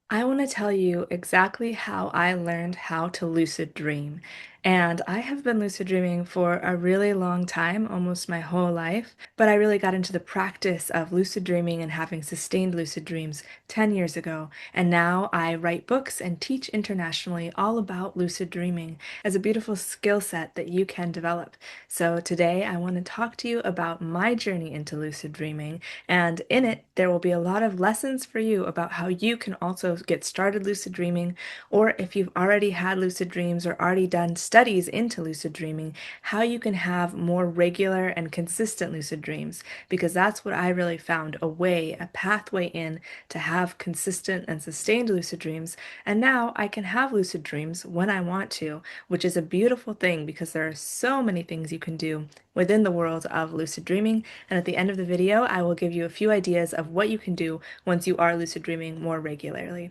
I want to tell you exactly how I learned how to lucid dream. And I have been lucid dreaming for a really long time, almost my whole life. But I really got into the practice of lucid dreaming and having sustained lucid dreams 10 years ago. And now I write books and teach internationally all about lucid dreaming as a beautiful skill set that you can develop. So today I want to talk to you about my journey into lucid dreaming, and in it, there will be a lot of lessons for you about how you can also get started lucid dreaming, or if you've already had lucid dreams or already done studies into lucid dreaming, how you can have more regular and consistent lucid dreams. Because that's what I really found, a pathway in to have consistent and sustained lucid dreams. And now I can have lucid dreams when I want to, which is a beautiful thing because there are so many things you can do within the world of lucid dreaming. And at the end of the video, I will give you a few ideas of what you can do once you are lucid dreaming more regularly.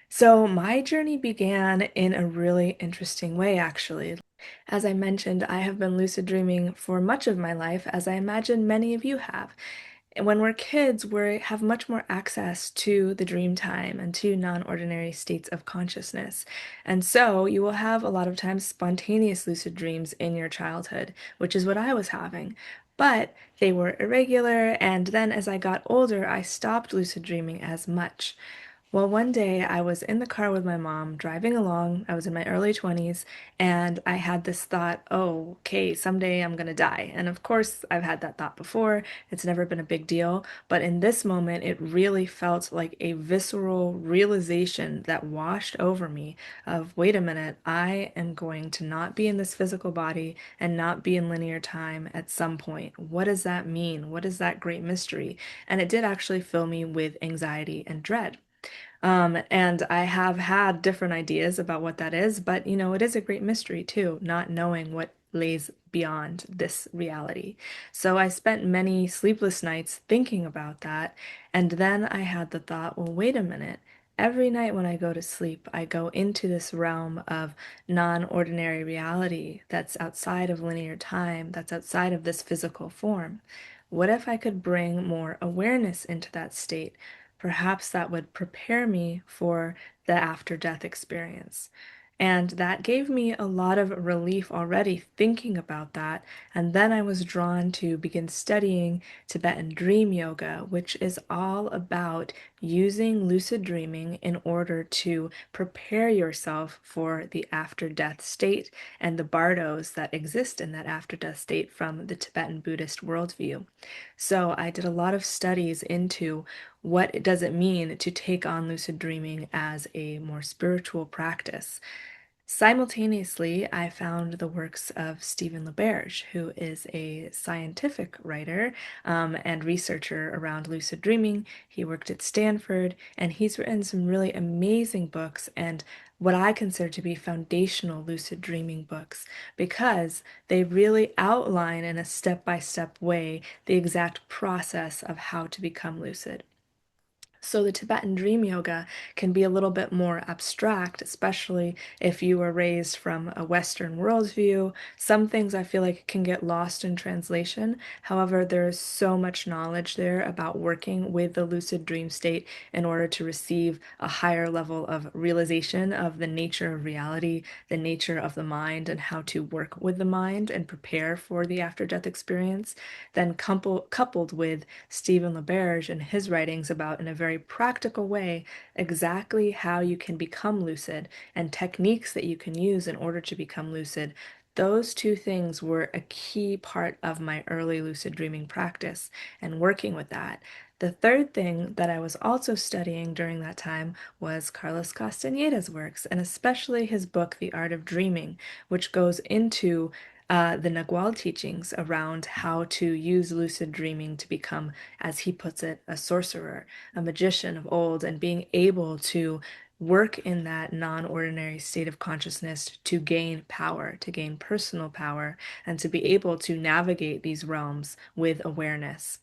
So, my journey began in a really interesting way, actually. As I mentioned, I have been lucid dreaming for much of my life, as I imagine many of you have. And when we're kids, we have much more access to the dream time and to non-ordinary states of consciousness. And so you will have a lot of times spontaneous lucid dreams in your childhood, which is what I was having. But they were irregular, and then as I got older, I stopped lucid dreaming as much. Well, one day I was in the car with my mom driving along. I was in my early 20s, and I had this thought, oh, okay, someday I'm gonna die. And of course, I've had that thought before. It's never been a big deal. But in this moment, it really felt like a visceral realization that washed over me of, wait a minute, I am going to not be in this physical body and not be in linear time at some point. What does that mean? What is that great mystery? And it did actually fill me with anxiety and dread. And I have had different ideas about what that is, but it is a great mystery too, not knowing what lays beyond this reality. So I spent many sleepless nights thinking about that, and then I had the thought, well, wait a minute. Every night when I go to sleep, I go into this realm of non-ordinary reality that's outside of linear time, that's outside of this physical form. What if I could bring more awareness into that state? Perhaps that would prepare me for the after death experience. And that gave me a lot of relief already thinking about that. And then I was drawn to begin studying Tibetan Dream Yoga, which is all about using lucid dreaming in order to prepare yourself for the after death state and the bardos that exist in that after death state from the Tibetan Buddhist worldview. So I did a lot of studies into what does it mean to take on lucid dreaming as a more spiritual practice. Simultaneously, I found the works of Stephen LaBerge, who is a scientific writer and researcher around lucid dreaming. He worked at Stanford, and he's written some really amazing books and what I consider to be foundational lucid dreaming books because they really outline in a step-by-step way the exact process of how to become lucid. So the Tibetan Dream Yoga can be a little bit more abstract, especially if you were raised from a Western worldview. Some things I feel like can get lost in translation. However, there's so much knowledge there about working with the lucid dream state in order to receive a higher level of realization of the nature of reality, the nature of the mind, and how to work with the mind and prepare for the after-death experience. Then coupled with Stephen LaBerge and his writings about, in a very practical way, exactly how you can become lucid and techniques that you can use in order to become lucid. Those two things were a key part of my early lucid dreaming practice and working with that. The third thing that I was also studying during that time was Carlos Castaneda's works, and especially his book, The Art of Dreaming, which goes into the Nagual teachings around how to use lucid dreaming to become, as he puts it, a sorcerer, a magician of old, and being able to work in that non-ordinary state of consciousness to gain power, to gain personal power, and to be able to navigate these realms with awareness.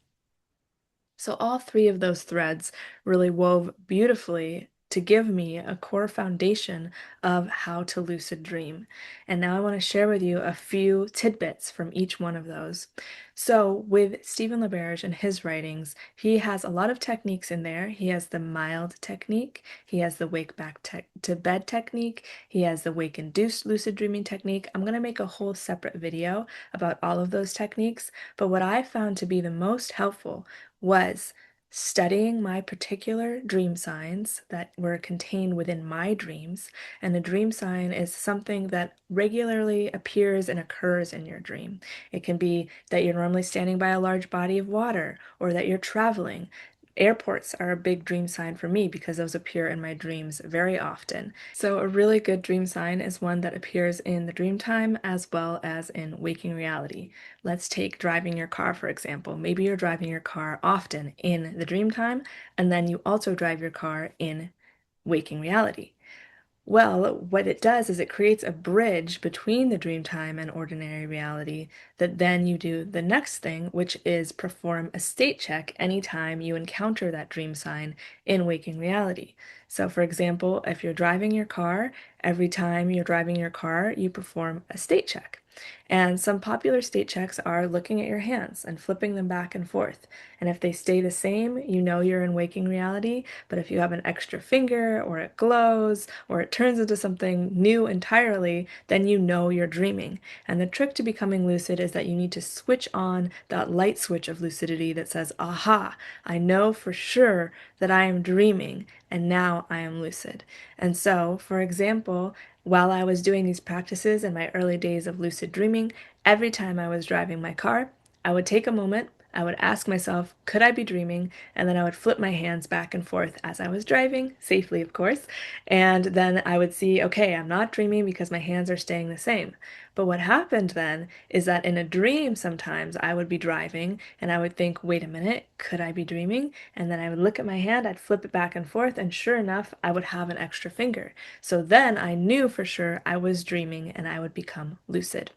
So all three of those threads really wove beautifully to give me a core foundation of how to lucid dream. And now I want to share with you a few tidbits from each one of those. So, with Stephen LaBerge and his writings, he has a lot of techniques in there. He has the mild technique, he has the wake back to bed technique, he has the wake induced lucid dreaming technique. I'm going to make a whole separate video about all of those techniques, but what I found to be the most helpful was studying my particular dream signs that were contained within my dreams. And a dream sign is something that regularly appears and occurs in your dream. It can be that you're normally standing by a large body of water or that you're traveling. Airports are a big dream sign for me because those appear in my dreams very often. So, a really good dream sign is one that appears in the dream time as well as in waking reality. Let's take driving your car, for example. Maybe you're driving your car often in the dream time, and then you also drive your car in waking reality. Well, what it does is it creates a bridge between the dream time and ordinary reality that then you do the next thing, which is perform a state check anytime you encounter that dream sign in waking reality. So, for example, if you're driving your car, every time you're driving your car, you perform a state check. And some popular state checks are looking at your hands and flipping them back and forth. And if they stay the same, you know you're in waking reality. But if you have an extra finger, or it glows, or it turns into something new entirely, then you know you're dreaming. And the trick to becoming lucid is that you need to switch on that light switch of lucidity that says, aha, I know for sure that I am dreaming, and now I am lucid. And so, for example, while I was doing these practices in my early days of lucid dreaming, every time I was driving my car, I would take a moment, I would ask myself, could I be dreaming? And then I would flip my hands back and forth as I was driving, safely, of course. And then I would see, okay, I'm not dreaming because my hands are staying the same. But what happened then is that in a dream, sometimes I would be driving and I would think, wait a minute, could I be dreaming? And then I would look at my hand, I'd flip it back and forth, and sure enough, I would have an extra finger. So then I knew for sure I was dreaming and I would become lucid.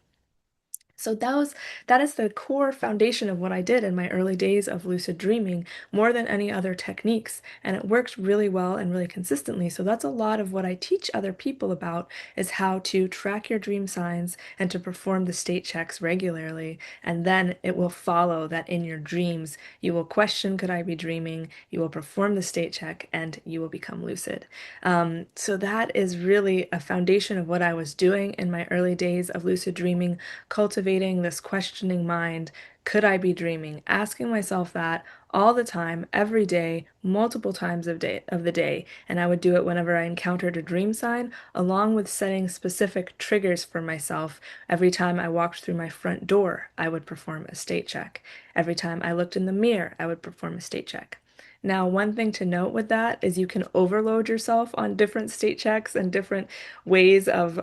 So that is the core foundation of what I did in my early days of lucid dreaming, more than any other techniques, and it worked really well and really consistently. So that's a lot of what I teach other people about is how to track your dream signs and to perform the state checks regularly, and then it will follow that in your dreams you will question, could I be dreaming? You will perform the state check and you will become lucid. So that is really a foundation of what I was doing in my early days of lucid dreaming, cultivating this questioning mind. Could I be dreaming? Asking myself that all the time, every day, multiple times of the day. And I would do it whenever I encountered a dream sign, along with setting specific triggers for myself. Every time I walked through my front door, I would perform a state check. Every time I looked in the mirror, I would perform a state check. Now, one thing to note with that is you can overload yourself on different state checks and different ways of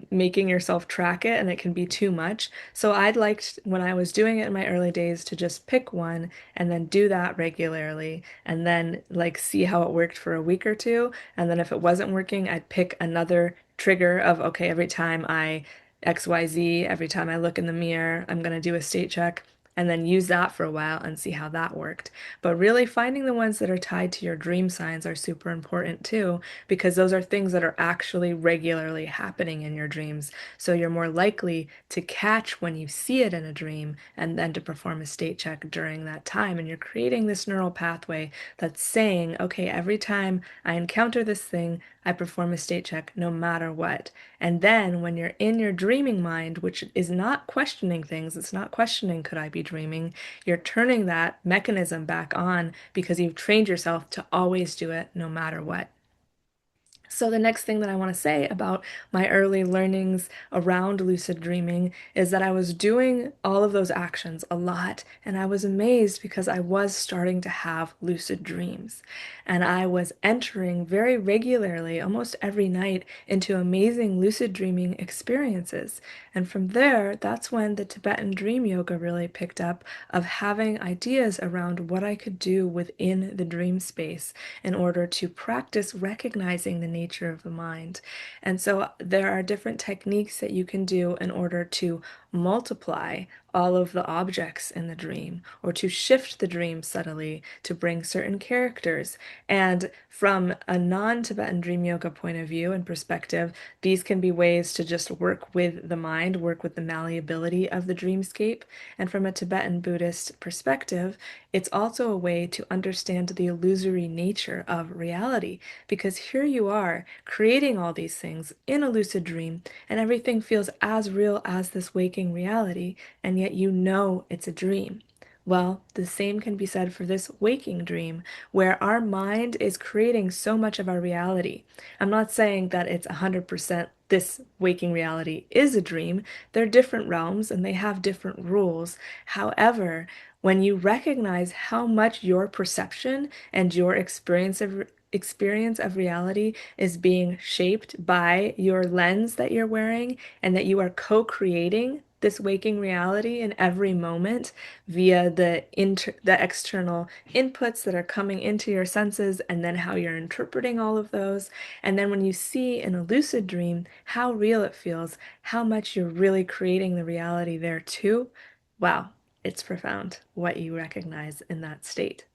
making yourself track it, and it can be too much. So I'd liked when I was doing it in my early days to just pick one and then do that regularly, and then like see how it worked for a week or two. And then if it wasn't working, I'd pick another trigger of, okay, every time I XYZ, every time I look in the mirror, I'm going to do a state check, and then use that for a while and see how that worked. But really finding the ones that are tied to your dream signs are super important too, because those are things that are actually regularly happening in your dreams. So you're more likely to catch when you see it in a dream and then to perform a state check during that time. And you're creating this neural pathway that's saying, okay, every time I encounter this thing, I perform a state check no matter what. And then when you're in your dreaming mind, which is not questioning things, it's not questioning, could I be dreaming? You're turning that mechanism back on because you've trained yourself to always do it no matter what. So, the next thing that I want to say about my early learnings around lucid dreaming is that I was doing all of those actions a lot, and I was amazed because I was starting to have lucid dreams. And I was entering very regularly, almost every night, into amazing lucid dreaming experiences. And from there, that's when the Tibetan Dream Yoga really picked up of having ideas around what I could do within the dream space in order to practice recognizing the nature of the mind. And so there are different techniques that you can do in order to multiply all of the objects in the dream, or to shift the dream subtly to bring certain characters. And from a non-Tibetan dream yoga point of view and perspective, these can be ways to just work with the mind, work with the malleability of the dreamscape. And from a Tibetan Buddhist perspective, it's also a way to understand the illusory nature of reality. Because here you are creating all these things in a lucid dream, and everything feels as real as this waking reality, and yet you know it's a dream. Well, the same can be said for this waking dream, where our mind is creating so much of our reality. I'm not saying that it's 100% this waking reality is a dream. They're different realms and they have different rules. However, when you recognize how much your perception and your experience of reality is being shaped by your lens that you're wearing, and that you are co-creating this waking reality in every moment via the external inputs that are coming into your senses, and then how you're interpreting all of those. And then when you see in a lucid dream how real it feels, how much you're really creating the reality there too, wow, it's profound what you recognize in that state.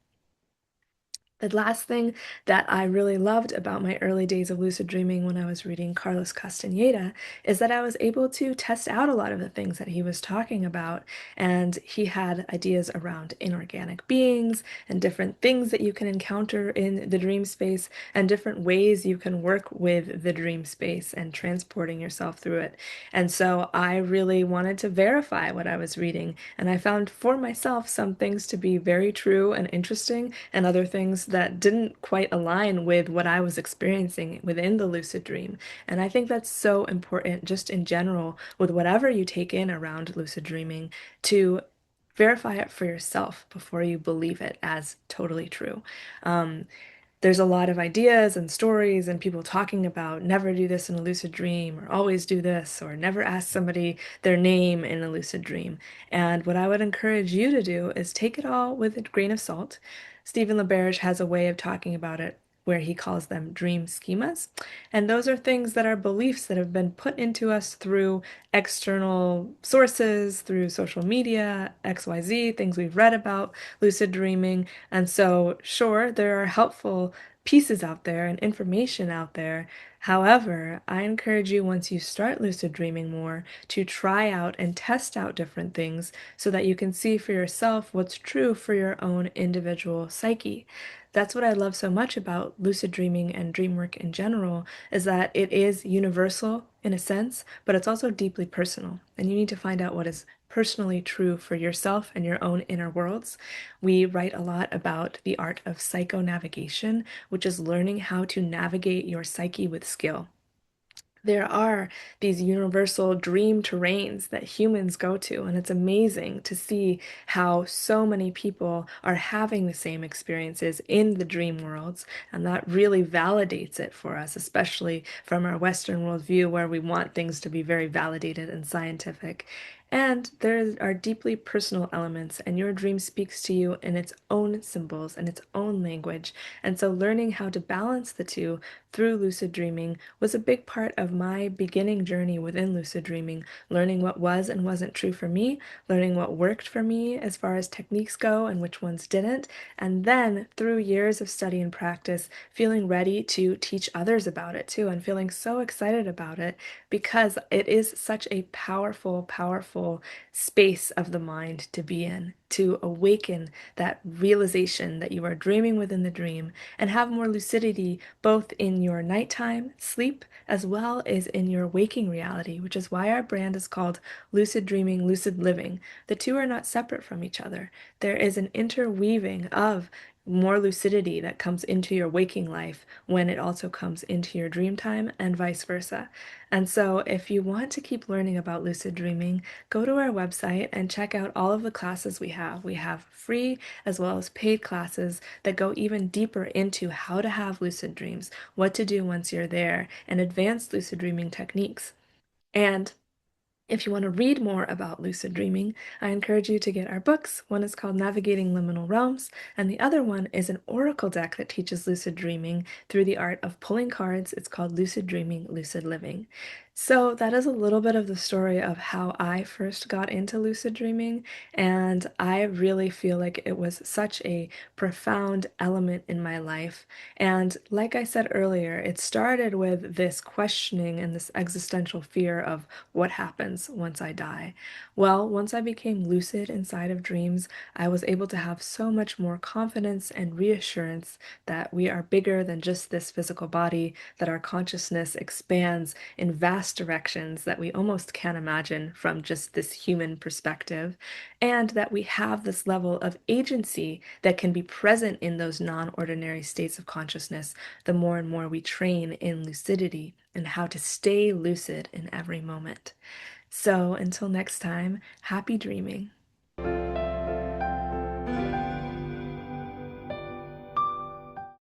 The last thing that I really loved about my early days of lucid dreaming when I was reading Carlos Castaneda is that I was able to test out a lot of the things that he was talking about. And he had ideas around inorganic beings and different things that you can encounter in the dream space, and different ways you can work with the dream space and transporting yourself through it. And so I really wanted to verify what I was reading, and I found for myself some things to be very true and interesting, and other things that didn't quite align with what I was experiencing within the lucid dream. And I think that's so important just in general with whatever you take in around lucid dreaming, to verify it for yourself before you believe it as totally true. Um, there's a lot of ideas and stories and people talking about never do this in a lucid dream, or always do this, or never ask somebody their name in a lucid dream. And what I would encourage you to do is take it all with a grain of salt. Stephen LaBerge has a way of talking about it where he calls them dream schemas. And those are things that are beliefs that have been put into us through external sources, through social media, XYZ, things we've read about lucid dreaming. And so, sure, there are helpful pieces out there and information out there. However, I encourage you, once you start lucid dreaming more, to try out and test out different things so that you can see for yourself what's true for your own individual psyche. That's what I love so much about lucid dreaming and dream work in general, is that it is universal in a sense, but it's also deeply personal. And you need to find out what is personally true for yourself and your own inner worlds. We write a lot about the art of psychonavigation, which is learning how to navigate your psyche with skill. There are these universal dream terrains that humans go to, and it's amazing to see how so many people are having the same experiences in the dream worlds, and that really validates it for us, especially from our Western worldview where we want things to be very validated and scientific. And there are deeply personal elements, and your dream speaks to you in its own symbols and its own language. And so, learning how to balance the two through lucid dreaming was a big part of my beginning journey within lucid dreaming, learning what was and wasn't true for me, learning what worked for me as far as techniques go and which ones didn't, and then through years of study and practice, feeling ready to teach others about it too, and feeling so excited about it because it is such a powerful, powerful space of the mind to be in, to awaken that realization that you are dreaming within the dream and have more lucidity both in your nighttime sleep as well as in your waking reality, which is why our brand is called Lucid Dreaming, Lucid Living. The two are not separate from each other. There is an interweaving of more lucidity that comes into your waking life when it also comes into your dream time, and vice versa. And so, if you want to keep learning about lucid dreaming, go to our website and check out all of the classes we have. We have free as well as paid classes that go even deeper into how to have lucid dreams, what to do once you're there, and advanced lucid dreaming techniques. And if you want to read more about lucid dreaming, I encourage you to get our books. One is called Navigating Liminal Realms, and the other one is an oracle deck that teaches lucid dreaming through the art of pulling cards. It's called Lucid Dreaming, Lucid Living. So that is a little bit of the story of how I first got into lucid dreaming, and I really feel like it was such a profound element in my life. And like I said earlier, it started with this questioning and this existential fear of what happens once I die. Well, once I became lucid inside of dreams, I was able to have so much more confidence and reassurance that we are bigger than just this physical body, that our consciousness expands in vast directions that we almost can't imagine from just this human perspective, and that we have this level of agency that can be present in those non-ordinary states of consciousness the more and more we train in lucidity and how to stay lucid in every moment. So until next time, happy dreaming.